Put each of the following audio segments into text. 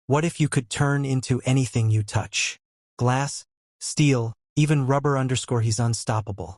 What if you could turn into anything you touch? Glass, steel, even rubber. He's unstoppable.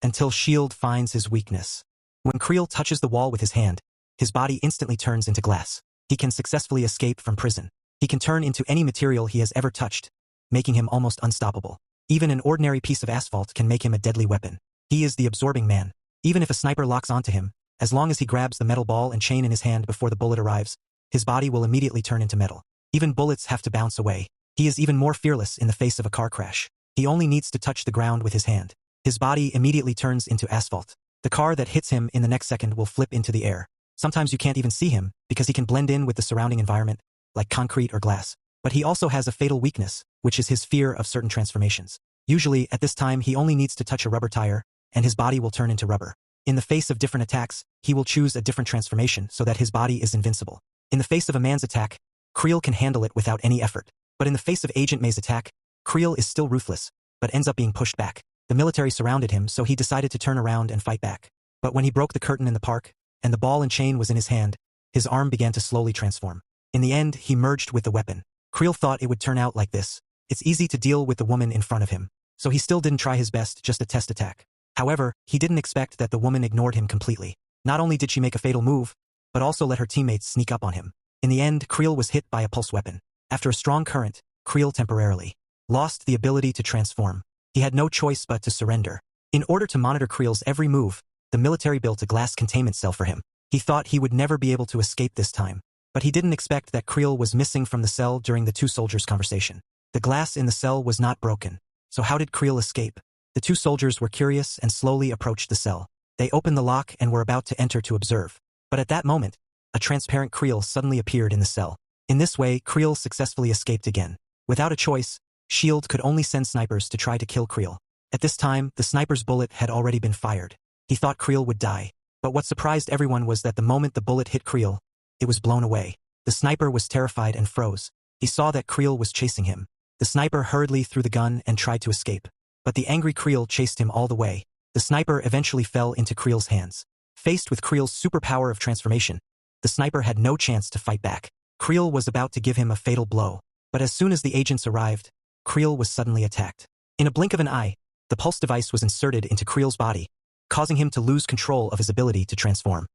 Until S.H.I.E.L.D. finds his weakness. When Creel touches the wall with his hand, his body instantly turns into glass. He can successfully escape from prison. He can turn into any material he has ever touched, making him almost unstoppable. Even an ordinary piece of asphalt can make him a deadly weapon. He is the absorbing man. Even if a sniper locks onto him, as long as he grabs the metal ball and chain in his hand before the bullet arrives, his body will immediately turn into metal. Even bullets have to bounce away. He is even more fearless in the face of a car crash. He only needs to touch the ground with his hand. His body immediately turns into asphalt. The car that hits him in the next second will flip into the air. Sometimes you can't even see him, because he can blend in with the surrounding environment, like concrete or glass. But he also has a fatal weakness, which is his fear of certain transformations. Usually, at this time he only needs to touch a rubber tire, and his body will turn into rubber. In the face of different attacks, he will choose a different transformation so that his body is invincible. In the face of a man's attack, Creel can handle it without any effort. But in the face of Agent May's attack, Creel is still ruthless, but ends up being pushed back. The military surrounded him, so he decided to turn around and fight back. But when he broke the curtain in the park, and the ball and chain was in his hand, his arm began to slowly transform. In the end, he merged with the weapon. Creel thought it would turn out like this. It's easy to deal with the woman in front of him, so he still didn't try his best, just a test attack. However, he didn't expect that the woman ignored him completely. Not only did she make a fatal move, but also let her teammates sneak up on him. In the end, Creel was hit by a pulse weapon. After a strong current, Creel temporarily lost the ability to transform. He had no choice but to surrender. In order to monitor Creel's every move, the military built a glass containment cell for him. He thought he would never be able to escape this time, but he didn't expect that Creel was missing from the cell during the two soldiers' conversation. The glass in the cell was not broken, so how did Creel escape? The two soldiers were curious and slowly approached the cell. They opened the lock and were about to enter to observe. But at that moment, a transparent Creel suddenly appeared in the cell. In this way, Creel successfully escaped again. Without a choice, S.H.I.E.L.D. could only send snipers to try to kill Creel. At this time, the sniper's bullet had already been fired. He thought Creel would die. But what surprised everyone was that the moment the bullet hit Creel, it was blown away. The sniper was terrified and froze. He saw that Creel was chasing him. The sniper hurriedly threw the gun and tried to escape. But the angry Creel chased him all the way. The sniper eventually fell into Creel's hands. Faced with Creel's superpower of transformation, the sniper had no chance to fight back. Creel was about to give him a fatal blow. But as soon as the agents arrived, Creel was suddenly attacked. In a blink of an eye, the pulse device was inserted into Creel's body, causing him to lose control of his ability to transform.